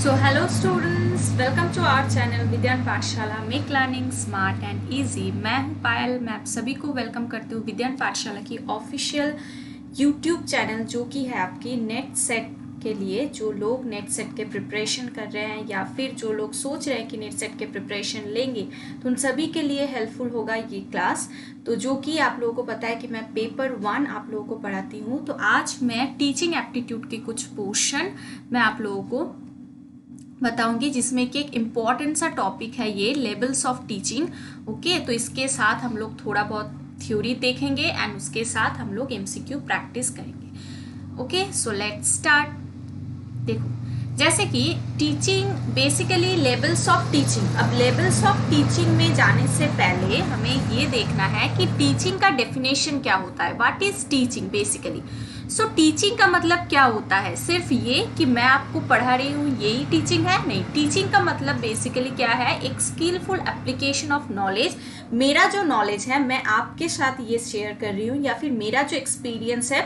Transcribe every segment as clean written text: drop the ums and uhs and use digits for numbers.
Hello students, welcome to our channel Vidyan Pathshala make learning smart and easy. मैं हूं पायल। मैं आप सभी को वेलकम करती हूं विद्यान पाठशाला की ऑफिशियल यूट्यूब चैनल, जो कि है आपकी नेट सेट के लिए। जो लोग नेट सेट के प्रिपरेशन कर रहे हैं या फिर जो लोग सोच रहे हैं कि नेट सेट के प्रिपरेशन लेंगे, तो उन सभी के लिए हेल्पफुल होगा ये क्लास। तो जो कि आप लोगों को पता है कि मैं पेपर 1 आप लोगों को पढ़ाती हूँ। तो आज मैं टीचिंग एप्टीट्यूड के कुछ पोर्शन मैं आप लोगों को बताऊंगी, जिसमें कि एक इम्पॉर्टेंट सा टॉपिक है ये लेवल्स ऑफ टीचिंग। ओके, तो इसके साथ हम लोग थोड़ा बहुत थ्योरी देखेंगे एंड उसके साथ हम लोग एमसीक्यू प्रैक्टिस करेंगे। Okay, so let's start. देखो, जैसे कि teaching basically levels of teaching. अब लेवल्स ऑफ टीचिंग में जाने से पहले हमें ये देखना है कि टीचिंग का डेफिनेशन क्या होता है। What is teaching basically. So teaching का मतलब क्या होता है? सिर्फ ये कि मैं आपको पढ़ा रही हूँ यही टीचिंग है? नहीं, टीचिंग का मतलब बेसिकली क्या है? एक स्किलफुल एप्लीकेशन ऑफ नॉलेज। मेरा जो नॉलेज है मैं आपके साथ ये शेयर कर रही हूँ, या फिर मेरा जो एक्सपीरियंस है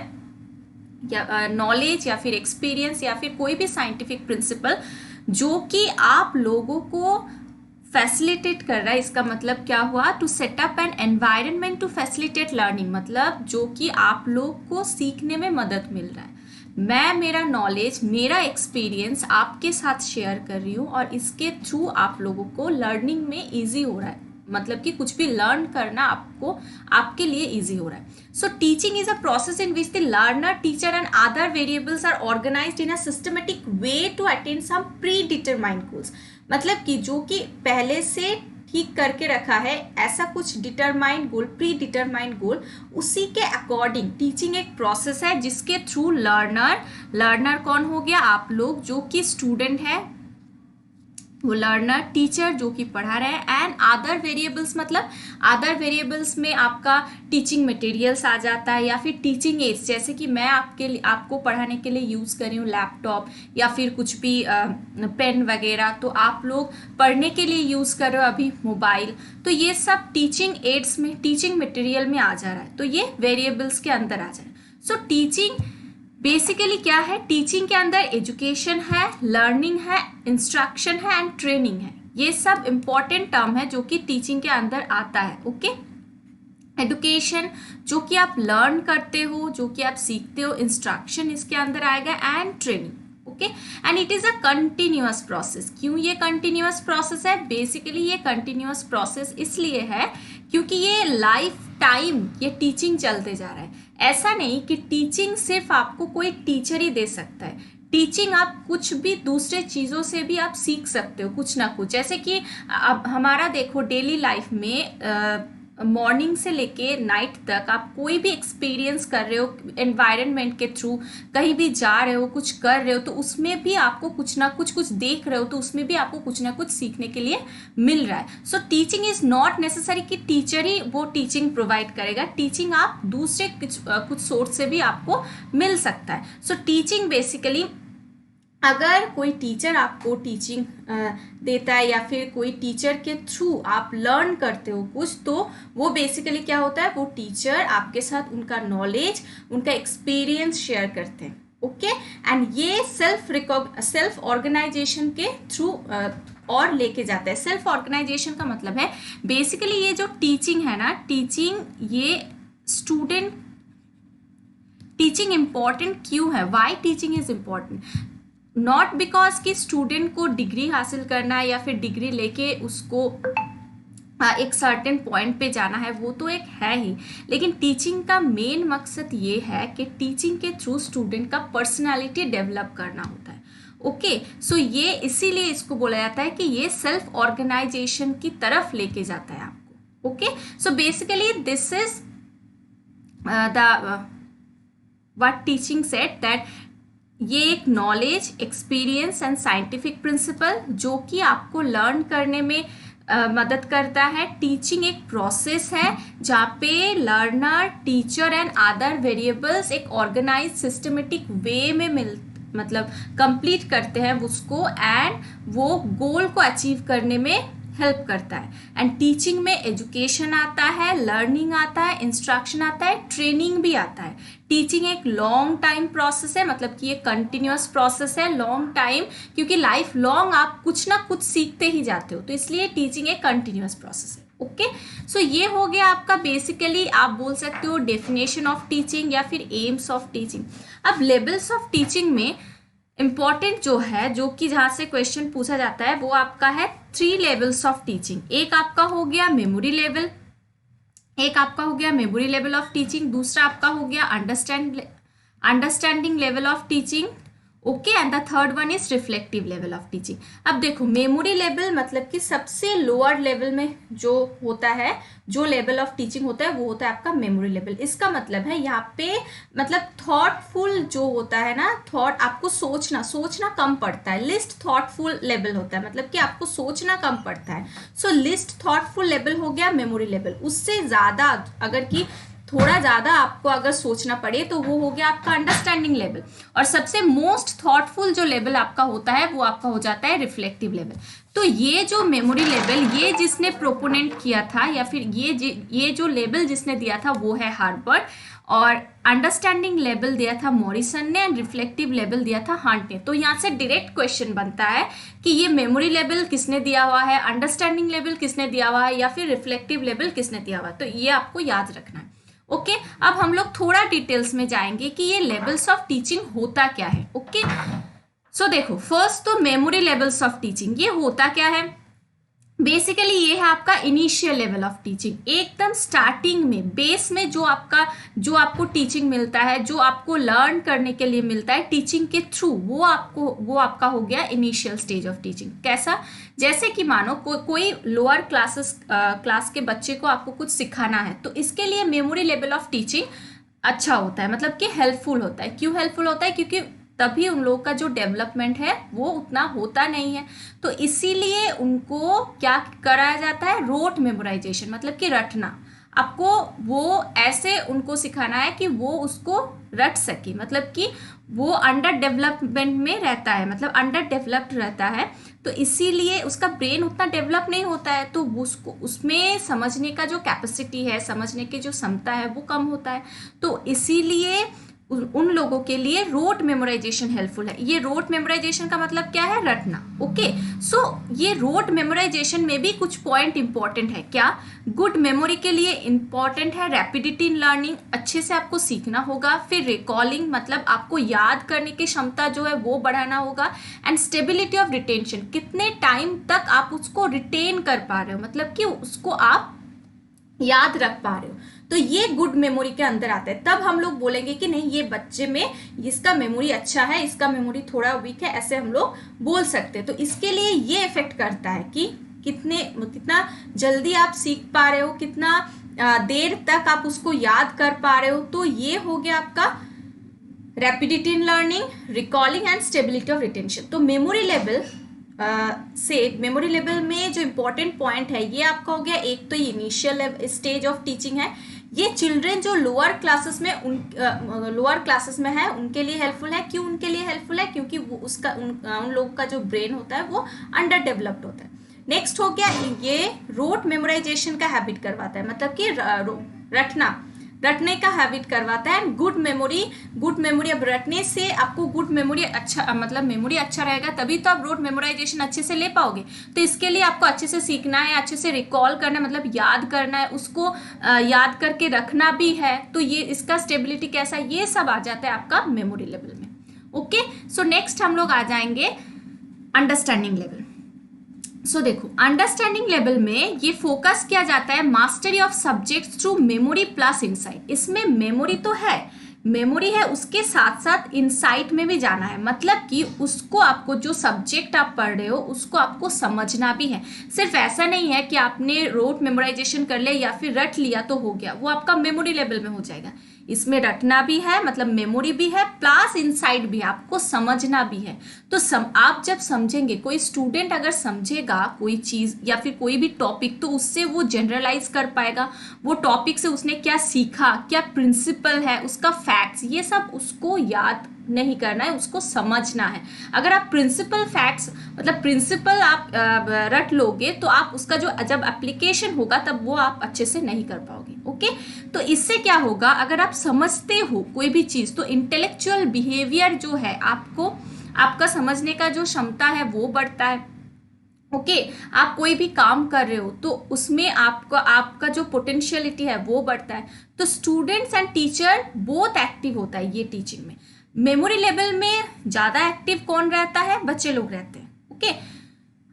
या नॉलेज या फिर एक्सपीरियंस या फिर कोई भी साइंटिफिक प्रिंसिपल जो कि आप लोगों को फैसिलिटेट कर रहा है। इसका मतलब क्या हुआ? To set up an environment to facilitate learning, मतलब जो कि आप लोग को सीखने में मदद मिल रहा है। मैं मेरा नॉलेज, मेरा एक्सपीरियंस आपके साथ शेयर कर रही हूँ और इसके थ्रू आप लोगों को लर्निंग में ईजी हो रहा है। मतलब कि कुछ भी लर्न करना आपके लिए इजी हो रहा है। So teaching is a process in which the learner, teacher and other variables are organised in a systematic way to attain some predetermined goals. मतलब कि जो कि पहले से ठीक करके रखा है ऐसा कुछ डिटरमाइंड गोल, प्री डिटरमाइंड गोल, उसी के अकॉर्डिंग टीचिंग एक प्रोसेस है जिसके थ्रू लर्नर कौन हो गया? आप लोग, जो कि स्टूडेंट है वो लर्नर, टीचर जो कि पढ़ा रहे हैं, एंड अदर वेरिएबल्स। मतलब अदर वेरिएबल्स में आपका टीचिंग मटेरियल्स आ जाता है, या फिर टीचिंग एड्स, जैसे कि मैं आपको पढ़ाने के लिए यूज़ कर रही हूँ लैपटॉप या फिर कुछ भी पेन वगैरह, तो आप लोग पढ़ने के लिए यूज़ कर रहे हो अभी मोबाइल। तो ये सब टीचिंग एड्स में, टीचिंग मटेरियल में आ जा रहा है, तो ये वेरिएबल्स के अंदर आ जा रहा है। सो टीचिंग बेसिकली क्या है? टीचिंग के अंदर एजुकेशन है, लर्निंग है, इंस्ट्रक्शन है एंड ट्रेनिंग है। ये सब इंपॉर्टेंट टर्म है जो कि टीचिंग के अंदर आता है। ओके, एजुकेशन जो कि आप लर्न करते हो, जो कि आप सीखते हो, इंस्ट्रक्शन इसके अंदर आएगा, and training. Okay, and it is a continuous process. क्यों ये कंटिन्यूअस प्रोसेस है? बेसिकली ये कंटिन्यूअस प्रोसेस इसलिए है क्योंकि ये लाइफ टाइम ये टीचिंग चलते जा रहा है। ऐसा नहीं कि टीचिंग सिर्फ आपको कोई टीचर ही दे सकता है। टीचिंग आप कुछ भी दूसरे चीज़ों से भी आप सीख सकते हो, कुछ ना कुछ। जैसे कि अब हमारा देखो डेली लाइफ में मॉर्निंग से लेके नाइट तक आप कोई भी एक्सपीरियंस कर रहे हो एनवायरनमेंट के थ्रू, कहीं भी जा रहे हो, कुछ कर रहे हो, तो उसमें भी आपको कुछ ना कुछ देख रहे हो, तो उसमें भी आपको कुछ ना कुछ सीखने के लिए मिल रहा है। So teaching is not necessary कि टीचर ही वो टीचिंग प्रोवाइड करेगा। टीचिंग आप दूसरे कुछ सोर्स से भी आपको मिल सकता है। सो टीचिंग बेसिकली, अगर कोई टीचर आपको टीचिंग देता है या फिर कोई टीचर के थ्रू आप लर्न करते हो कुछ, तो वो बेसिकली क्या होता है? वो टीचर आपके साथ उनका नॉलेज, उनका एक्सपीरियंस शेयर करते हैं। ओके, एंड ये सेल्फ ऑर्गेनाइजेशन के थ्रू और लेके जाता है। सेल्फ ऑर्गेनाइजेशन का मतलब है बेसिकली ये जो टीचिंग है ना, टीचिंग ये स्टूडेंट, टीचिंग इम्पॉर्टेंट क्यों है? Why teaching is important? Not because कि स्टूडेंट को डिग्री हासिल करना है या फिर डिग्री लेके उसको एक सर्टेन पॉइंट पे जाना है, वो तो एक है ही, लेकिन टीचिंग का मेन मकसद ये है कि टीचिंग के थ्रू स्टूडेंट का पर्सनालिटी डेवलप करना होता है। ओके, सो ये इसीलिए इसको बोला जाता है कि ये सेल्फ ऑर्गेनाइजेशन की तरफ लेके जाता है आपको। Okay, so basically this is the what teaching said, that ये एक knowledge, experience and scientific principle जो कि आपको लर्न करने में मदद करता है। टीचिंग एक प्रोसेस है जहाँ पे learner, teacher and other variables एक ऑर्गेनाइज सिस्टमेटिक वे में मतलब कंप्लीट करते हैं उसको, एंड वो गोल को अचीव करने में हेल्प करता है। एंड टीचिंग में एजुकेशन आता है, लर्निंग आता है, इंस्ट्रक्शन आता है, ट्रेनिंग भी आता है। टीचिंग एक लॉन्ग टाइम प्रोसेस है, मतलब कि ये कंटिन्यूअस प्रोसेस है, लॉन्ग टाइम, क्योंकि लाइफ लॉन्ग आप कुछ ना कुछ सीखते ही जाते हो, तो इसलिए टीचिंग एक कंटिन्यूअस प्रोसेस है। ओके, सो ये हो गया आपका बेसिकली आप बोल सकते हो डेफिनेशन ऑफ टीचिंग या फिर एम्स ऑफ टीचिंग। अब लेवल्स ऑफ टीचिंग में इम्पॉर्टेंट जो है, जो कि जहाँ से क्वेश्चन पूछा जाता है, वो आपका है 3 लेवल्स ऑफ टीचिंग। एक आपका हो गया मेमोरी लेवल, एक आपका हो गया मेमोरी लेवल ऑफ टीचिंग, दूसरा आपका हो गया understanding level of teaching. Okay, and the third one is reflective level of teaching. अब देखो मेमोरी लेवल मतलब कि सबसे लोअर लेवल में जो होता है, जो लेवल ऑफ टीचिंग होता है, वो होता है आपका मेमोरी लेवल। इसका मतलब है यहाँ पे मतलब थॉटफुल जो होता है ना, थॉट, आपको सोचना कम पड़ता है। लिस्ट थॉटफुल लेवल होता है, मतलब कि आपको सोचना कम पड़ता है। सो लिस्ट थॉटफुल लेवल हो गया मेमोरी लेवल। उससे ज़्यादा अगर कि थोड़ा ज़्यादा आपको अगर सोचना पड़े तो वो हो गया आपका अंडरस्टैंडिंग लेवल। और सबसे मोस्ट थॉटफुल जो लेवल आपका होता है वो आपका हो जाता है रिफ्लेक्टिव लेवल। तो ये जो मेमोरी लेवल, ये जिसने प्रोपोनेंट किया था या फिर ये जो लेवल जिसने दिया था वो है हार्वर्ड, और अंडरस्टैंडिंग लेवल दिया था मॉरिसन ने, एंड रिफ्लेक्टिव लेवल दिया था हंट ने। तो यहाँ से डायरेक्ट क्वेश्चन बनता है कि ये मेमोरी लेवल किसने दिया हुआ है, अंडरस्टैंडिंग लेवल किसने दिया हुआ है, या फिर रिफ्लेक्टिव लेवल किसने दिया हुआ है। तो ये आपको याद रखना है। ओके, अब हम लोग थोड़ा डिटेल्स में जाएंगे कि ये लेवल्स ऑफ टीचिंग होता क्या है। ओके, सो देखो फर्स्ट तो मेमोरी लेवल्स ऑफ टीचिंग, ये होता क्या है। बेसिकली ये है आपका इनिशियल लेवल ऑफ टीचिंग, एकदम स्टार्टिंग में, बेस में जो आपको टीचिंग मिलता है, जो आपको लर्न करने के लिए मिलता है टीचिंग के थ्रू, वो आपका हो गया इनिशियल स्टेज ऑफ टीचिंग। कैसा, जैसे कि मानो कोई लोअर क्लास के बच्चे को आपको कुछ सिखाना है, तो इसके लिए मेमोरी लेवल ऑफ टीचिंग अच्छा होता है, मतलब कि हेल्पफुल होता है। क्यों हेल्पफुल होता है, क्योंकि तभी उन लोगों का जो डेवलपमेंट है वो उतना होता नहीं है, तो इसीलिए उनको क्या कराया जाता है, रोट मेमोराइजेशन, मतलब कि रटना। आपको वो ऐसे उनको सिखाना है कि वो उसको रट सके, मतलब कि वो अंडर डेवलपमेंट में रहता है, मतलब अंडर डेवलप्ड रहता है, तो इसीलिए उसका ब्रेन उतना डेवलप नहीं होता है, तो उसको उसमें समझने का जो कैपेसिटी है, समझने की जो क्षमता है वो कम होता है। तो इसीलिए उन लोगों के लिए रोट मेमोराइजेशन हेल्पफुल है। ये रोट मेमोराइजेशन का मतलब क्या है, रटना। ओके, सो ये रोट मेमोराइजेशन में भी कुछ पॉइंट इंपॉर्टेंट है। क्या, गुड मेमोरी के लिए इंपॉर्टेंट है रैपिडिटी इन लर्निंग, अच्छे से आपको सीखना होगा। फिर रिकॉलिंग, मतलब आपको याद करने की क्षमता जो है वो बढ़ाना होगा। एंड स्टेबिलिटी ऑफ रिटेंशन, कितने टाइम तक आप उसको रिटेन कर पा रहे हो, मतलब कि उसको आप याद रख पा रहे हो, तो ये गुड मेमोरी के अंदर आता है। तब हम लोग बोलेंगे कि नहीं, ये बच्चे में इसका मेमोरी अच्छा है, इसका मेमोरी थोड़ा वीक है, ऐसे हम लोग बोल सकते हैं। तो इसके लिए ये इफेक्ट करता है कि कितना जल्दी आप सीख पा रहे हो, कितना देर तक आप उसको याद कर पा रहे हो। तो ये हो गया आपका rapidity in learning, recalling and stability of retention. तो मेमोरी लेवल मेमोरी लेवल में जो इम्पोर्टेंट पॉइंट है ये आपका हो गया, एक तो इनिशियल स्टेज ऑफ टीचिंग है। ये चिल्ड्रेन जो लोअर क्लासेस में है उनके लिए हेल्पफुल है। क्यों उनके लिए हेल्पफुल है, क्योंकि वो उसका उन लोगों का जो ब्रेन होता है वो अंडर डेवलप्ड होता है। नेक्स्ट हो गया, ये रोट मेमोराइजेशन का हैबिट करवाता है, मतलब कि रटने का हैबिट करवाता है। गुड मेमोरी, अब रटने से आपको गुड मेमोरी अच्छा, मतलब मेमोरी अच्छा रहेगा, तभी तो आप रोट मेमोराइजेशन अच्छे से ले पाओगे। तो इसके लिए आपको अच्छे से सीखना है, अच्छे से रिकॉल करना है, मतलब याद करना है, उसको याद करके रखना भी है। तो ये इसका स्टेबिलिटी कैसा, ये सब आ जाता है आपका मेमोरी लेवल में। ओके, सो नेक्स्ट हम लोग आ जाएंगे अंडरस्टैंडिंग लेवल। सो देखो अंडरस्टैंडिंग लेवल में ये फोकस किया जाता है mastery of subjects through memory plus insight. इसमें मेमोरी तो है, मेमोरी है, उसके साथ साथ इनसाइट में भी जाना है, मतलब कि उसको आपको जो सब्जेक्ट आप पढ़ रहे हो उसको आपको समझना भी है। सिर्फ ऐसा नहीं है कि आपने रोट मेमोराइजेशन कर लिया या फिर रट लिया तो हो गया, वो आपका मेमोरी लेवल में हो जाएगा। इसमें रटना भी है, मतलब मेमोरी भी है, प्लस इनसाइड भी है, आपको समझना भी है। तो आप जब समझेंगे, कोई स्टूडेंट अगर समझेगा कोई चीज़ या फिर कोई भी टॉपिक, तो उससे वो जनरलाइज कर पाएगा, वो टॉपिक से उसने क्या सीखा, क्या प्रिंसिपल है, उसका फैक्ट्स, ये सब उसको याद नहीं करना है, उसको समझना है। अगर आप प्रिंसिपल फैक्ट्स मतलब प्रिंसिपल आप रट लोगे तो आप उसका जो जब एप्लीकेशन होगा तब वो आप अच्छे से नहीं कर पाओगे। ओके, तो इससे क्या होगा, अगर आप समझते हो कोई भी चीज़ तो इंटेलेक्चुअल बिहेवियर जो है, आपको आपका समझने का जो क्षमता है वो बढ़ता है। ओके, आप कोई भी काम कर रहे हो तो उसमें आपका जो पोटेंशियलिटी है वो बढ़ता है। तो students and teacher both active होता है ये टीचिंग में। मेमोरी लेवल में ज़्यादा एक्टिव कौन रहता है, बच्चे लोग रहते हैं। ओके,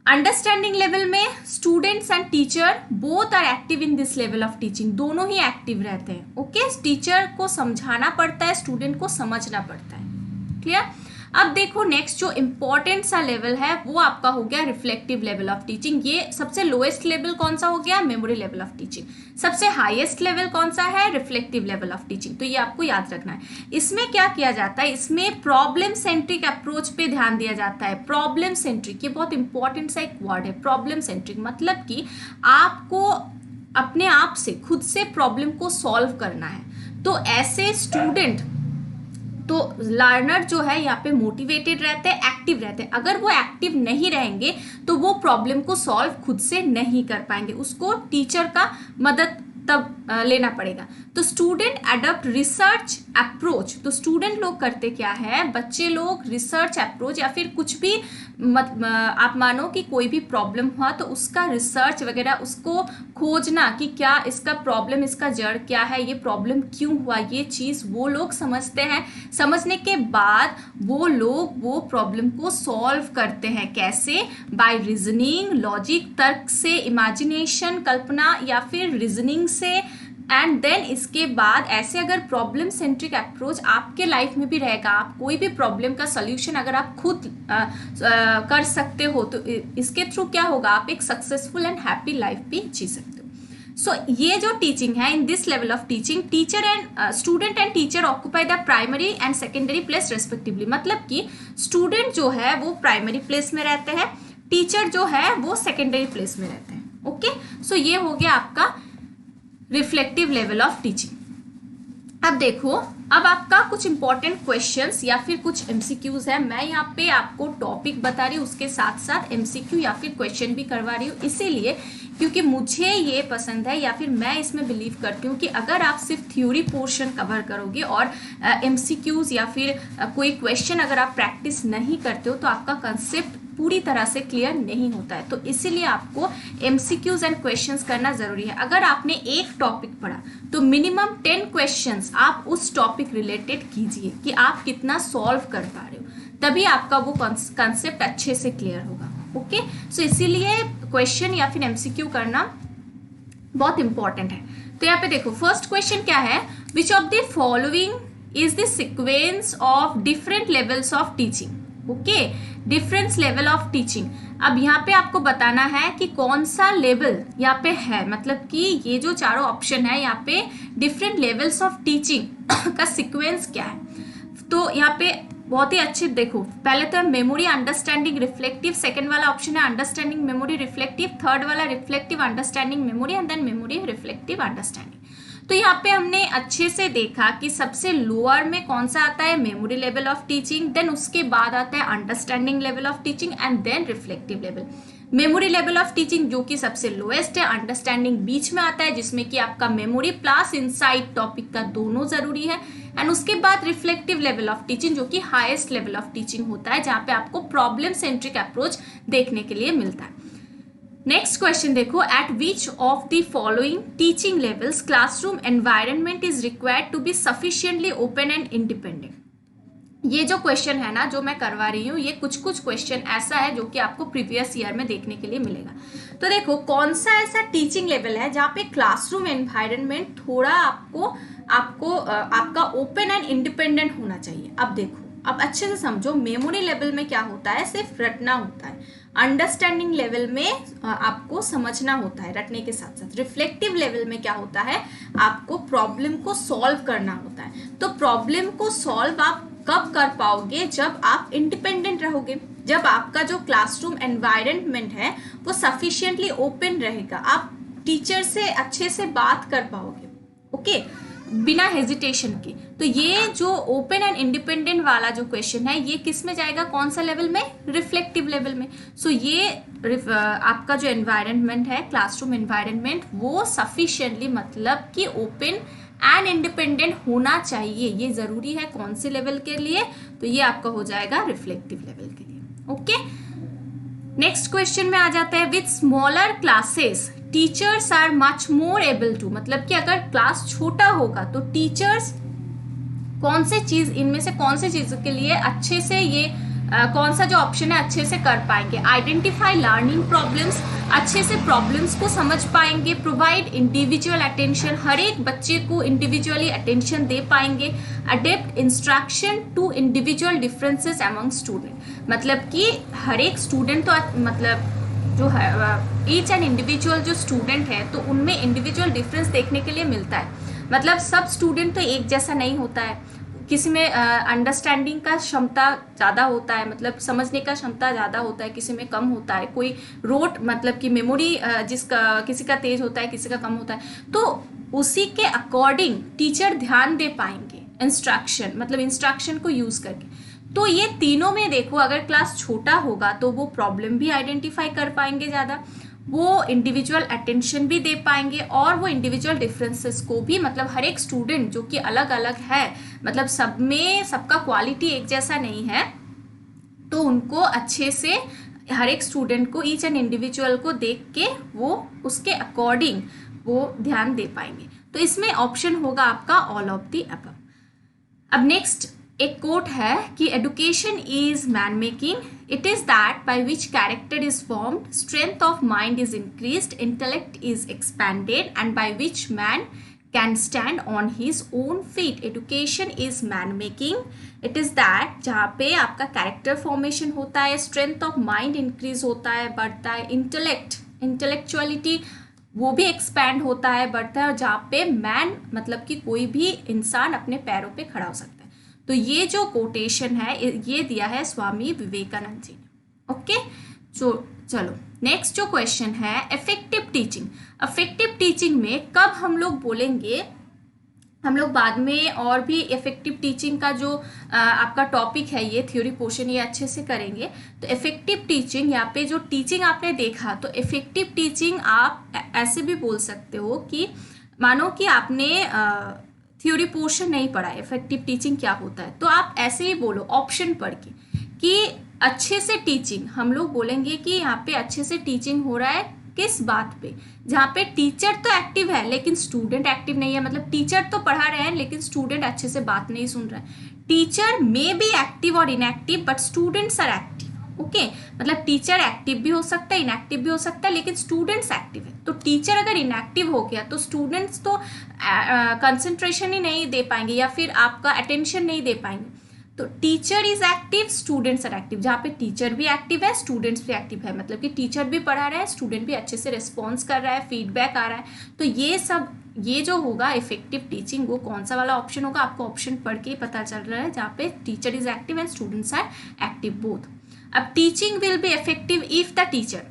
अंडरस्टैंडिंग लेवल में students and teacher both are active in this level of teaching, दोनों ही एक्टिव रहते हैं। ओके, टीचर को समझाना पड़ता है, स्टूडेंट को समझना पड़ता है। क्लियर? अब देखो नेक्स्ट जो इम्पोर्टेंट सा लेवल है वो आपका हो गया रिफ्लेक्टिव लेवल ऑफ टीचिंग। ये सबसे लोएस्ट लेवल कौन सा हो गया, मेमोरी लेवल ऑफ टीचिंग। सबसे हाईएस्ट लेवल कौन सा है, रिफ्लेक्टिव लेवल ऑफ टीचिंग। तो ये आपको याद रखना है। इसमें क्या किया जाता है, इसमें प्रॉब्लम सेंट्रिक अप्रोच पे ध्यान दिया जाता है। प्रॉब्लम सेंट्रिक, ये बहुत इंपॉर्टेंट सा एक वर्ड है, प्रॉब्लम सेंट्रिक। मतलब कि आपको अपने आप से खुद से प्रॉब्लम को सॉल्व करना है। तो ऐसे स्टूडेंट, तो लर्नर जो है यहाँ पे मोटिवेटेड रहते हैं, एक्टिव रहते हैं। अगर वो एक्टिव नहीं रहेंगे तो वो प्रॉब्लम को सॉल्व खुद से नहीं कर पाएंगे, उसको टीचर का मदद तब लेना पड़ेगा। तो स्टूडेंट अडॉप्ट रिसर्च अप्रोच। तो स्टूडेंट लोग करते क्या है, बच्चे लोग रिसर्च अप्रोच या फिर कुछ भी आप मानो कि कोई भी प्रॉब्लम हुआ तो उसका रिसर्च वगैरह, उसको खोजना कि क्या इसका प्रॉब्लम, इसका जड़ क्या है, ये प्रॉब्लम क्यों हुआ, ये चीज़ वो लोग समझते हैं। समझने के बाद वो लोग वो प्रॉब्लम को सॉल्व करते हैं। कैसे? बाय रीजनिंग, लॉजिक, तर्क से, इमेजिनेशन, कल्पना, या फिर रीजनिंग से। एंड देन इसके बाद ऐसे अगर प्रॉब्लम सेंट्रिक अप्रोच आपके लाइफ में भी रहेगा, आप कोई भी प्रॉब्लम का सोल्यूशन अगर आप खुद कर सकते हो तो इसके थ्रू क्या होगा, आप एक सक्सेसफुल एंड हैप्पी लाइफ भी जी सकते हो। सो ये जो टीचिंग है, इन this level of teaching teacher and student and teacher occupy the primary and secondary place respectively. मतलब कि स्टूडेंट जो है वो प्राइमरी प्लेस में रहते हैं, टीचर जो है वो सेकेंडरी प्लेस में रहते हैं। ओके, सो ये हो गया आपका रिफ्लेक्टिव लेवल ऑफ टीचिंग। अब देखो, अब आपका कुछ इंपॉर्टेंट क्वेश्चंस या फिर कुछ एमसीक्यूज है। मैं यहाँ पे आपको टॉपिक बता रही हूँ, उसके साथ साथ एमसीक्यू या फिर क्वेश्चन भी करवा रही हूँ, इसीलिए क्योंकि मुझे ये पसंद है या फिर मैं इसमें बिलीव करती हूँ कि अगर आप सिर्फ थ्योरी पोर्शन कवर करोगे और एमसीक्यूज या फिर कोई क्वेश्चन अगर आप प्रैक्टिस नहीं करते हो तो आपका कंसेप्ट पूरी तरह से क्लियर नहीं होता है। तो इसीलिए आपको एमसीक्यूज एंड क्वेश्चंस करना जरूरी है। अगर आपने एक टॉपिक पढ़ा तो मिनिमम 10 क्वेश्चंस आप उस टॉपिक रिलेटेड कीजिए कि आप कितना सॉल्व कर पा रहे हो, तभी आपका वो कंसेप्ट अच्छे से क्लियर होगा। ओके, सो इसीलिए क्वेश्चन या फिर एमसीक्यू करना बहुत इंपॉर्टेंट है। तो यहाँ पे देखो, फर्स्ट क्वेश्चन क्या है, विच of the following is the sequence of different levels of teaching. Okay, difference level of teaching. अब यहाँ पे आपको बताना है कि कौन सा लेवल यहाँ पे है, मतलब कि ये जो चारों ऑप्शन है यहाँ पे डिफरेंट लेवल्स ऑफ टीचिंग का सीक्वेंस क्या है। तो यहाँ पे बहुत ही अच्छे देखो, पहले तो मेमोरी, अंडरस्टैंडिंग, रिफ्लेक्टिव। सेकंड वाला ऑप्शन है अंडरस्टैंडिंग, मेमोरी, रिफ्लेक्टिव। थर्ड वाला reflective, understanding, memory, and then memory, reflective, understanding. तो यहाँ पे हमने अच्छे से देखा कि सबसे लोअर में कौन सा आता है, memory level of teaching, then उसके बाद आता है understanding level of teaching, and then reflective level. Memory level of teaching जो कि सबसे लोएस्ट है, अंडरस्टैंडिंग बीच में आता है जिसमें कि आपका मेमोरी प्लस इनसाइट टॉपिक का दोनों जरूरी है, एंड उसके बाद रिफ्लेक्टिव लेवल ऑफ टीचिंग जो कि हाईएस्ट लेवल ऑफ टीचिंग होता है, जहाँ पे आपको प्रॉब्लम सेंट्रिक अप्रोच देखने के लिए मिलता है। नेक्स्ट क्वेश्चन देखो, at which of the following teaching levels classroom environment is required to be sufficiently open and independent. ये जो क्वेश्चन है ना जो मैं करवा रही हूँ, ये कुछ क्वेश्चन ऐसा है जो कि आपको प्रीवियस ईयर में देखने के लिए मिलेगा। तो देखो, कौन सा ऐसा टीचिंग लेवल है जहाँ पे क्लासरूम एनवायरनमेंट थोड़ा आपका ओपन एंड इंडिपेंडेंट होना चाहिए। अब देखो, अब अच्छे से समझो, मेमोरी लेवल में क्या होता है, सिर्फ रटना होता है। अंडरस्टैंडिंग लेवल में आपको समझना होता है रटने के साथ साथ। रिफ्लेक्टिव लेवल में क्या होता है, आपको प्रॉब्लम को सॉल्व करना होता है। तो प्रॉब्लम को सॉल्व आप कब कर पाओगे, जब आप इंडिपेंडेंट रहोगे, जब आपका जो क्लासरूम एनवायरनमेंट है वो सफिशिएंटली ओपन रहेगा, आप टीचर से अच्छे से बात कर पाओगे, ओके, बिना हेजिटेशन के। तो ये जो ओपन एंड इंडिपेंडेंट वाला जो क्वेश्चन है ये किस में जाएगा, कौन सा लेवल में, रिफ्लेक्टिव लेवल में। सो ये आपका जो एनवायरनमेंट है, क्लासरूम एनवायरनमेंट, वो सफिशिएंटली मतलब कि ओपन एंड इंडिपेंडेंट होना चाहिए। ये जरूरी है कौन से लेवल के लिए, तो ये आपका हो जाएगा रिफ्लेक्टिव लेवल के लिए, ओके। नेक्स्ट क्वेश्चन में आ जाता है, with smaller classes teachers are much more able to, मतलब कि अगर क्लास छोटा होगा तो टीचर्स कौन से चीज, इनमें से कौन से चीज के लिए अच्छे से ये कौन सा जो ऑप्शन है अच्छे से कर पाएंगे, आइडेंटिफाई लर्निंग प्रॉब्लम्स, अच्छे से प्रॉब्लम्स को समझ पाएंगे, प्रोवाइड इंडिविजुअल अटेंशन, हर एक बच्चे को इंडिविजुअली अटेंशन दे पाएंगे, adapt instruction to individual differences among student, मतलब कि हर एक स्टूडेंट तो मतलब जो है ईच एंड इंडिविजुअल जो स्टूडेंट है तो उनमें इंडिविजुअल डिफरेंस देखने के लिए मिलता है। मतलब सब स्टूडेंट तो एक जैसा नहीं होता है, किसी में अंडरस्टैंडिंग का क्षमता ज़्यादा होता है, मतलब समझने का क्षमता ज़्यादा होता है, किसी में कम होता है, कोई रोट मतलब कि मेमोरी जिसका किसी का तेज होता है, किसी का कम होता है। तो उसी के अकॉर्डिंग टीचर ध्यान दे पाएंगे इंस्ट्रक्शन, मतलब इंस्ट्रक्शन को यूज़ करके। तो ये तीनों में देखो, अगर क्लास छोटा होगा तो वो प्रॉब्लम भी आइडेंटिफाई कर पाएंगे ज़्यादा, वो इंडिविजुअल अटेंशन भी दे पाएंगे, और वो इंडिविजुअल डिफरेंसेस को भी, मतलब हर एक स्टूडेंट जो कि अलग अलग है, मतलब सब में सबका क्वालिटी एक जैसा नहीं है, तो उनको अच्छे से हर एक स्टूडेंट को, ईच एंड इंडिविजुअल को देख के वो उसके अकॉर्डिंग वो ध्यान दे पाएंगे। तो इसमें ऑप्शन होगा आपका ऑल ऑफ द अबव। अब नेक्स्ट एक कोट है कि education is man making, it is that by which character is formed, strength of mind is increased, intellect is expanded, and by which man can stand on his own feet. Education is man making, it is that जहाँ पे आपका character formation होता है, strength of mind increase होता है, बढ़ता है, intellectuality वो भी एक्सपैंड होता है, बढ़ता है, और जहाँ पे मैन मतलब कि कोई भी इंसान अपने पैरों पे खड़ा हो सकता है। तो ये जो कोटेशन है ये दिया है स्वामी विवेकानंद जी ने, ओके। चलो नेक्स्ट जो क्वेश्चन है, इफेक्टिव टीचिंग। इफेक्टिव टीचिंग में कब हम लोग बोलेंगे, हम लोग बाद में और भी इफेक्टिव टीचिंग का जो आपका टॉपिक है, ये थ्योरी पोर्शन ये अच्छे से करेंगे। तो इफेक्टिव टीचिंग, यहाँ पे जो टीचिंग आपने देखा, तो इफेक्टिव टीचिंग आप ऐसे भी बोल सकते हो कि मानो कि आपने थ्योरी पोर्शन नहीं पढ़ा, इफेक्टिव टीचिंग क्या होता है, तो आप ऐसे ही बोलो ऑप्शन पढ़ के कि अच्छे से टीचिंग, हम लोग बोलेंगे कि यहाँ पे अच्छे से टीचिंग हो रहा है किस बात पे, जहाँ पे टीचर तो एक्टिव है लेकिन स्टूडेंट एक्टिव नहीं है, मतलब टीचर तो पढ़ा रहे हैं लेकिन स्टूडेंट अच्छे से बात नहीं सुन रहा है। टीचर मे बी एक्टिव और inactive but students are active, okay, मतलब टीचर एक्टिव भी हो सकता है, इनएक्टिव भी हो सकता है, लेकिन स्टूडेंट्स एक्टिव है। तो टीचर अगर इनएक्टिव हो गया तो स्टूडेंट्स तो कंसंट्रेशन ही नहीं दे पाएंगे या फिर आपका अटेंशन नहीं दे पाएंगे। तो teacher is active, students are active, जहाँ पे टीचर भी एक्टिव है, स्टूडेंट्स भी एक्टिव है, मतलब कि टीचर भी पढ़ा रहा है, स्टूडेंट भी अच्छे से रिस्पॉन्स कर रहा है, फीडबैक आ रहा है। तो ये सब, ये जो होगा इफेक्टिव टीचिंग, वो कौन सा वाला ऑप्शन होगा, आपको ऑप्शन पढ़ के ही पता चल रहा है, जहाँ पे teacher is active and students are active both. अब teaching will be effective if the teacher,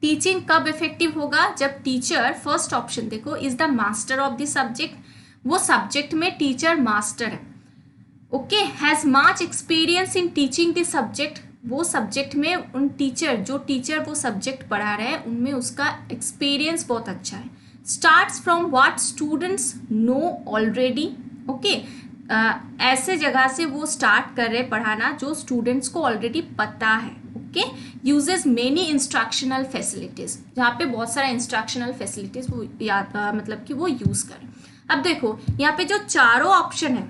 teaching कब इफेक्टिव होगा, जब टीचर, फर्स्ट ऑप्शन देखो, is the master of the subject, वो सब्जेक्ट में टीचर मास्टर है, okay, has much experience in teaching the subject, वो subject में उन टीचर, जो टीचर वो सब्जेक्ट पढ़ा रहे हैं उनमें उसका एक्सपीरियंस बहुत अच्छा है, starts from what students know already, okay, ऐसे जगह से वो स्टार्ट कर रहे पढ़ाना जो स्टूडेंट्स को ऑलरेडी पता है, okay, uses many instructional facilities, जहाँ पे बहुत सारा इंस्ट्रक्शनल फैसिलिटीज वो मतलब कि वो यूज करें। अब देखो यहाँ पे जो चारों ऑप्शन है,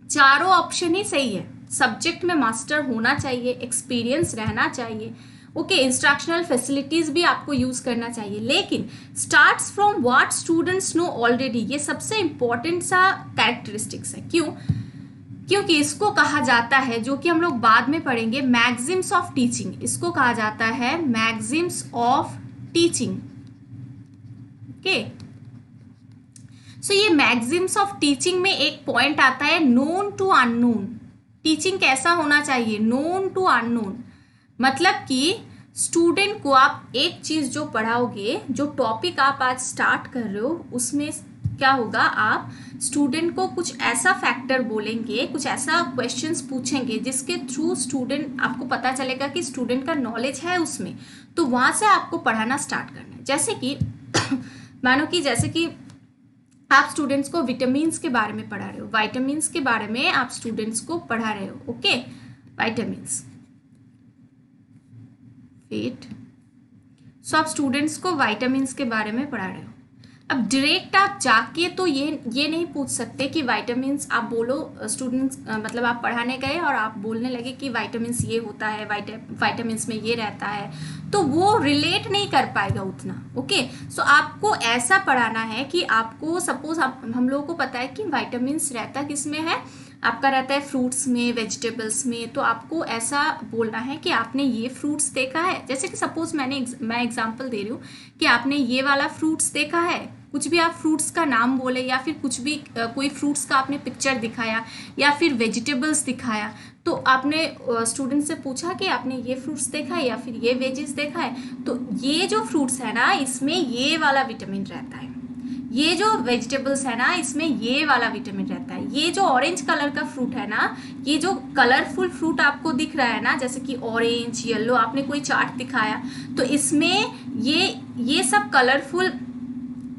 चारों ऑप्शन ही सही है, सब्जेक्ट में मास्टर होना चाहिए, एक्सपीरियंस रहना चाहिए, ओके, इंस्ट्रक्शनल फैसिलिटीज भी आपको यूज करना चाहिए, लेकिन starts from what students know already, ये सबसे इंपॉर्टेंट सा कैरेक्टरिस्टिक्स है। क्यों? क्योंकि इसको कहा जाता है, जो कि हम लोग बाद में पढ़ेंगे, मैक्सिम्स ऑफ टीचिंग। इसको कहा जाता है Maxim's of teaching. Okay, so ये मैक्सिम्स ऑफ टीचिंग में एक पॉइंट आता है नोन टू अननोन। टीचिंग कैसा होना चाहिए? नोन टू अननोन, मतलब कि स्टूडेंट को आप एक चीज जो पढ़ाओगे, जो टॉपिक आप आज स्टार्ट कर रहे हो, उसमें क्या होगा, आप स्टूडेंट को कुछ ऐसा फैक्टर बोलेंगे, कुछ ऐसा क्वेश्चंस पूछेंगे जिसके थ्रू स्टूडेंट, आपको पता चलेगा कि स्टूडेंट का नॉलेज है उसमें, तो वहां से आपको पढ़ाना स्टार्ट करना है। जैसे कि मानो कि जैसे कि आप स्टूडेंट्स को विटामिन्स के बारे में पढ़ा रहे हो, विटामिन्स के बारे में आप स्टूडेंट्स को पढ़ा रहे हो। ओके, विटामिन्स, वेट, सो आप स्टूडेंट्स को विटामिन्स के बारे में पढ़ा रहे हो। अब डायरेक्ट आप जाके तो ये नहीं पूछ सकते कि विटामिन्स, आप बोलो स्टूडेंट्स, मतलब आप पढ़ाने गए और आप बोलने लगे कि विटामिन्स ये होता है, विटामिन्स में ये रहता है, तो वो रिलेट नहीं कर पाएगा उतना। ओके, सो आपको ऐसा पढ़ाना है कि आपको सपोज हम लोगों को पता है कि विटामिन्स रहता किस में है, आपका रहता है फ्रूट्स में, वेजिटेबल्स में, तो आपको ऐसा बोलना है कि आपने ये फ्रूट्स देखा है। जैसे कि सपोज मैं एग्जांपल दे रही हूँ कि आपने ये वाला फ्रूट्स देखा है, कुछ भी आप फ्रूट्स का नाम बोले, या फिर कुछ भी कोई फ्रूट्स का आपने पिक्चर दिखाया, या फिर वेजिटेबल्स दिखाया, तो आपने स्टूडेंट से पूछा कि आपने ये फ्रूट्स देखा है या फिर ये वेजिस देखा है, तो ये जो फ्रूट्स है ना, इसमें ये वाला विटामिन रहता है, ये जो वेजिटेबल्स है ना, इसमें ये वाला विटामिन रहता है। ये जो ऑरेंज कलर का फ्रूट है ना, ये जो कलरफुल फ्रूट आपको दिख रहा है ना, जैसे कि ऑरेंज, येलो, आपने कोई चार्ट दिखाया, तो इसमें ये सब कलरफुल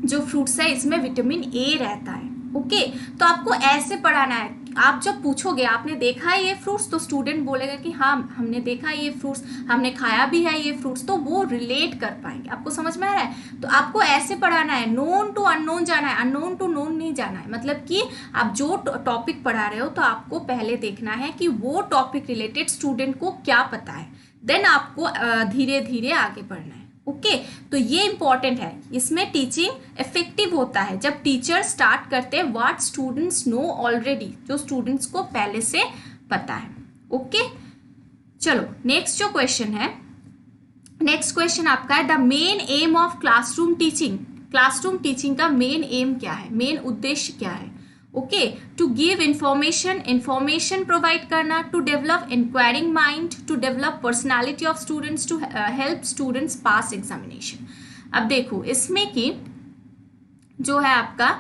जो फ्रूट्स है, इसमें विटामिन ए रहता है। ओके, तो आपको ऐसे पढ़ाना है। आप जब पूछोगे आपने देखा है ये फ्रूट्स, तो स्टूडेंट बोलेगा कि हाँ हमने देखा है ये फ्रूट्स, हमने खाया भी है ये फ्रूट्स, तो वो रिलेट कर पाएंगे। आपको समझ में आ रहा है? तो आपको ऐसे पढ़ाना है, नोन टू अननोन जाना है, अननोन टू नोन नहीं जाना है। मतलब कि आप जो टॉपिक पढ़ा रहे हो, तो आपको पहले देखना है कि वो टॉपिक रिलेटेड स्टूडेंट को क्या पता है, देन आपको धीरे धीरे आगे बढ़ना है। ओके, तो ये इंपॉर्टेंट है। इसमें टीचिंग इफेक्टिव होता है जब टीचर स्टार्ट करते हैं व्हाट स्टूडेंट्स नो ऑलरेडी, जो स्टूडेंट्स को पहले से पता है। ओके, चलो नेक्स्ट जो क्वेश्चन है, नेक्स्ट क्वेश्चन आपका है the main aim of classroom teaching. Classroom teaching का मेन एम क्या है, मेन उद्देश्य क्या है? Okay, to give information provide करना, to develop inquiring mind, to develop personality of students, to help students pass examination. अब देखो इसमें कि जो है आपका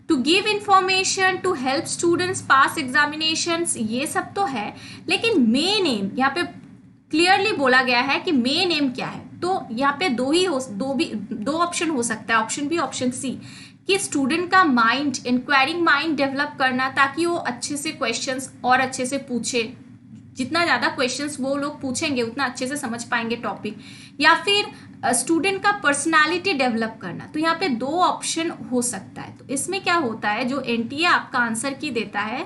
to give information, to help students pass examination, ये सब तो है, लेकिन मेन एम यहाँ पे क्लियरली बोला गया है कि मेन एम क्या है। तो यहाँ पे दो ऑप्शन हो सकता है, ऑप्शन बी, ऑप्शन सी, कि स्टूडेंट का माइंड, इंक्वायरिंग माइंड डेवलप करना, ताकि वो अच्छे से क्वेश्चंस और अच्छे से पूछे। जितना ज़्यादा क्वेश्चंस वो लोग पूछेंगे उतना अच्छे से समझ पाएंगे टॉपिक। या फिर स्टूडेंट का पर्सनालिटी डेवलप करना। तो यहाँ पे दो ऑप्शन हो सकता है। तो इसमें क्या होता है, जो एनटीए आपका आंसर की देता है,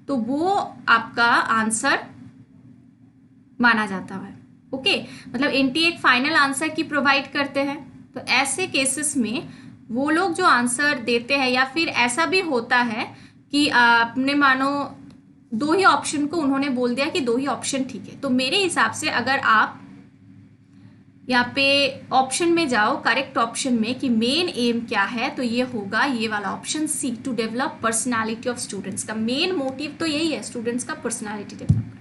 तो वो आपका आंसर माना जाता है। ओके, मतलब एनटीए एक फाइनल आंसर की प्रोवाइड करते हैं। तो ऐसे केसेस में वो लोग जो आंसर देते हैं, या फिर ऐसा भी होता है कि आपने मानो दो ही ऑप्शन को उन्होंने बोल दिया कि दो ही ऑप्शन ठीक है, तो मेरे हिसाब से अगर आप यहाँ पे ऑप्शन में जाओ, करेक्ट ऑप्शन में, कि मेन एम क्या है, तो ये होगा ये वाला option C, to develop personality of students. का मेन मोटिव तो यही है, स्टूडेंट्स का पर्सनालिटी डेवलप करना।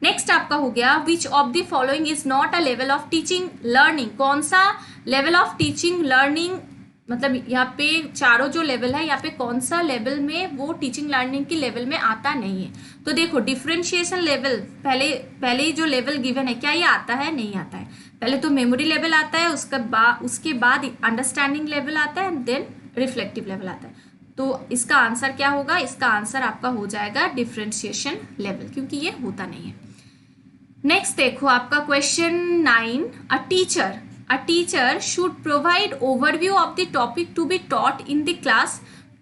नेक्स्ट आपका हो गया विच of the following is not a level of teaching learning. कौन सा लेवल ऑफ टीचिंग लर्निंग, मतलब यहाँ पे चारों जो लेवल है, यहाँ पे कौन सा लेवल में वो टीचिंग लर्निंग की लेवल में आता नहीं है। तो देखो डिफरेंशिएशन लेवल, पहले ही जो लेवल गिवन है, क्या ये आता है? नहीं आता है। पहले तो मेमोरी लेवल आता है, उसके बाद अंडरस्टैंडिंग लेवल आता है, देन रिफ्लेक्टिव लेवल आता है। तो इसका आंसर क्या होगा? इसका आंसर आपका हो जाएगा डिफरेंशिएशन लेवल, क्योंकि ये होता नहीं है। नेक्स्ट देखो आपका question 9, A teacher should provide overview of the topic to be taught in the class.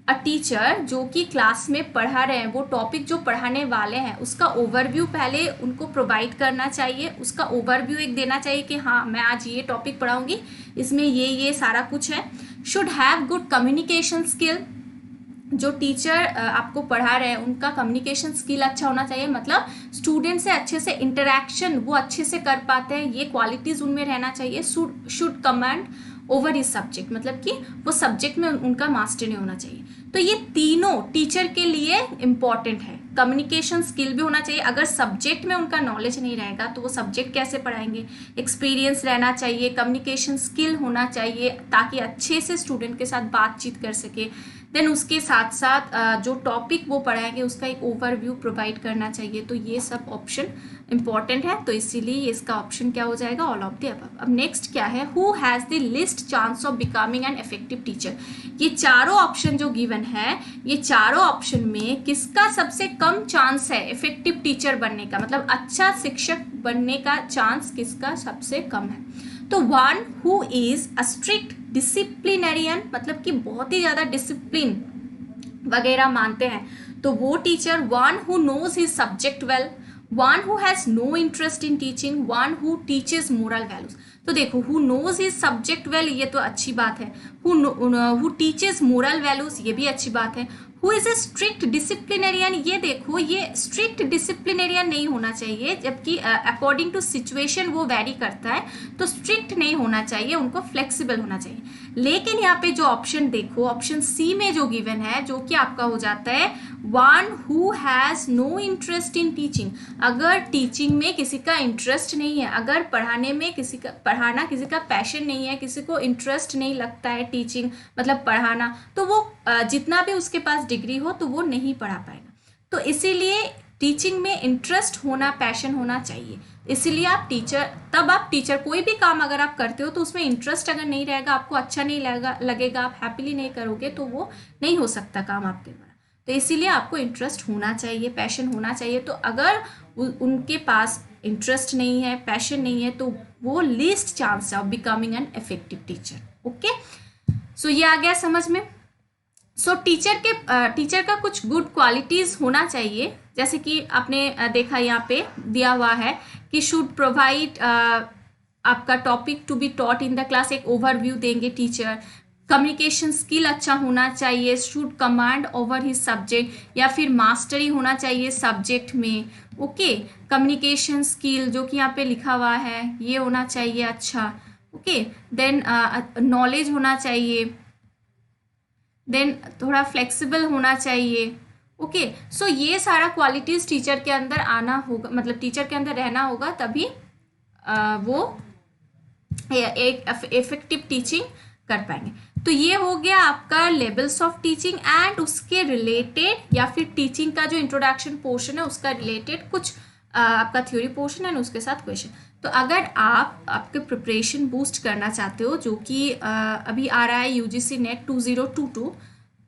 A teacher जो कि क्लास में पढ़ा रहे हैं, वो टॉपिक जो पढ़ाने वाले हैं उसका ओवरव्यू पहले उनको प्रोवाइड करना चाहिए। उसका ओवरव्यू एक देना चाहिए कि हाँ मैं आज ये टॉपिक पढ़ाऊंगी, इसमें ये सारा कुछ है। Should have good communication skill, जो टीचर आपको पढ़ा रहे हैं उनका कम्युनिकेशन स्किल अच्छा होना चाहिए, मतलब स्टूडेंट से अच्छे से इंटरेक्शन वो अच्छे से कर पाते हैं, ये क्वालिटीज़ उनमें रहना चाहिए। शुड कमांड ओवर इस सब्जेक्ट, मतलब कि वो सब्जेक्ट में उनका मास्टरी होना चाहिए। तो ये तीनों टीचर के लिए इम्पॉर्टेंट है। कम्युनिकेशन स्किल भी होना चाहिए, अगर सब्जेक्ट में उनका नॉलेज नहीं रहेगा तो वो सब्जेक्ट कैसे पढ़ाएंगे। एक्सपीरियंस रहना चाहिए, कम्युनिकेशन स्किल होना चाहिए ताकि अच्छे से स्टूडेंट के साथ बातचीत कर सके। देन उसके साथ साथ जो टॉपिक वो पढ़ाएंगे उसका एक ओवरव्यू प्रोवाइड करना चाहिए। तो ये सब ऑप्शन इंपॉर्टेंट है, तो इसीलिए इसका ऑप्शन क्या हो जाएगा, ऑल ऑफ द अबव। अब नेक्स्ट क्या है, who has the list chance of becoming an effective teacher. ये चारों ऑप्शन जो गिवन है, ये चारों ऑप्शन में किसका सबसे कम चांस है इफेक्टिव टीचर बनने का, मतलब अच्छा शिक्षक बनने का चांस किसका सबसे कम है। तो one who is a strict disciplinarian, मतलब कि बहुत ही ज़्यादा डिसिप्लिन वगैरह मानते हैं, तो वो teacher. One who knows his subject well, one who has no interest in teaching, one who teaches moral values. तो देखो, who knows his subject well ये तो अच्छी बात है, हु टीचेज मोरल वैल्यूज ये भी अच्छी बात है। Who is a strict disciplinarian, ये देखो ये स्ट्रिक्ट डिसिप्लिनेरियन नहीं होना चाहिए, जबकि अकॉर्डिंग टू सिचुएशन वो वेरी करता है, तो स्ट्रिक्ट नहीं होना चाहिए, उनको फ्लेक्सिबल होना चाहिए। लेकिन यहाँ पे जो ऑप्शन देखो, ऑप्शन सी में जो गिवन है, जो कि आपका हो जाता है one who has no interest in teaching. अगर टीचिंग में किसी का इंटरेस्ट नहीं है, अगर पढ़ाने में किसी का पैशन नहीं है, किसी को इंटरेस्ट नहीं लगता है टीचिंग मतलब पढ़ाना, तो वो जितना भी उसके पास डिग्री हो तो वो नहीं पढ़ा पाएगा। तो इसीलिए टीचिंग में इंटरेस्ट होना, पैशन होना चाहिए। इसीलिए आप टीचर कोई भी काम अगर आप करते हो तो उसमें इंटरेस्ट अगर नहीं रहेगा, आपको अच्छा नहीं लगेगा, आप हैप्पीली नहीं करोगे, तो वो नहीं हो सकता काम आपके द्वारा। तो इसीलिए आपको इंटरेस्ट होना चाहिए, पैशन होना चाहिए। तो अगर उनके पास इंटरेस्ट नहीं है, पैशन नहीं है, तो वो least chance of becoming an effective teacher. Okay, so ये आ गया समझ में। सो टीचर का कुछ गुड क्वालिटीज़ होना चाहिए, जैसे कि आपने देखा यहाँ पे दिया हुआ है कि शुड प्रोवाइड आपका topic to be taught in the class, एक ओवरव्यू देंगे टीचर। कम्युनिकेशन स्किल अच्छा होना चाहिए, should command over his subject, या फिर मास्टरी होना चाहिए सब्जेक्ट में। ओके, कम्युनिकेशन स्किल जो कि यहाँ पे लिखा हुआ है ये होना चाहिए अच्छा। ओके, देन नॉलेज होना चाहिए, देन थोड़ा फ्लेक्सिबल होना चाहिए। ओके, सो ये सारा क्वालिटीज़ टीचर के अंदर आना होगा, मतलब टीचर के अंदर रहना होगा, तभी वो एक इफेक्टिव टीचिंग कर पाएंगे। तो ये हो गया आपका लेवल्स ऑफ टीचिंग एंड उसके रिलेटेड, या फिर टीचिंग का जो इंट्रोडक्शन पोर्शन है उसका रिलेटेड कुछ आपका थ्योरी पोर्शन है, उसके साथ क्वेश्चन। तो अगर आप आपके प्रिपरेशन बूस्ट करना चाहते हो, जो कि अभी आ रहा है UGC नेट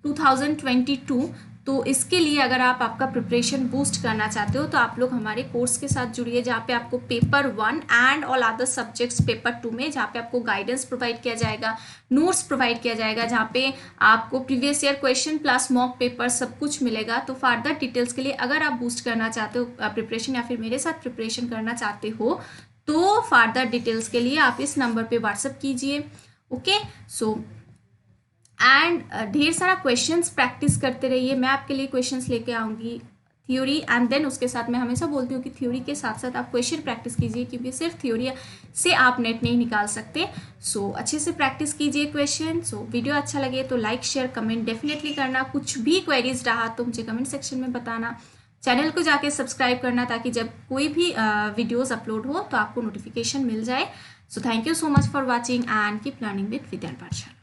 2022, तो इसके लिए अगर आप आपका प्रिपरेशन बूस्ट करना चाहते हो तो आप लोग हमारे कोर्स के साथ जुड़िए, जहाँ पे आपको paper 1 and all other subjects paper 2 में, जहाँ पे आपको गाइडेंस प्रोवाइड किया जाएगा, नोट्स प्रोवाइड किया जाएगा, जहाँ पे आपको previous year question plus mock paper सब कुछ मिलेगा। तो फर्दर डिटेल्स के लिए अगर आप बूस्ट करना चाहते हो प्रिपरेशन, या फिर मेरे साथ प्रिपरेशन करना चाहते हो, तो फर्दर डिटेल्स के लिए आप इस नंबर पे व्हाट्सएप कीजिए। ओके, सो एंड ढेर सारा क्वेश्चंस प्रैक्टिस करते रहिए। मैं आपके लिए क्वेश्चंस लेके आऊँगी थ्योरी, एंड देन उसके साथ मैं हमेशा बोलती हूँ कि थ्योरी के साथ साथ आप क्वेश्चन प्रैक्टिस कीजिए, क्योंकि सिर्फ थ्योरी से आप नेट नहीं निकाल सकते। सो अच्छे से प्रैक्टिस कीजिए क्वेश्चन। सो वीडियो अच्छा लगे तो लाइक शेयर कमेंट डेफिनेटली करना। कुछ भी क्वेरीज रहा तो मुझे कमेंट सेक्शन में बताना। चैनल को जाके सब्सक्राइब करना, ताकि जब कोई भी वीडियोस अपलोड हो तो आपको नोटिफिकेशन मिल जाए। So thank you so much for watching and keep learning with Vidyan पाठशाला।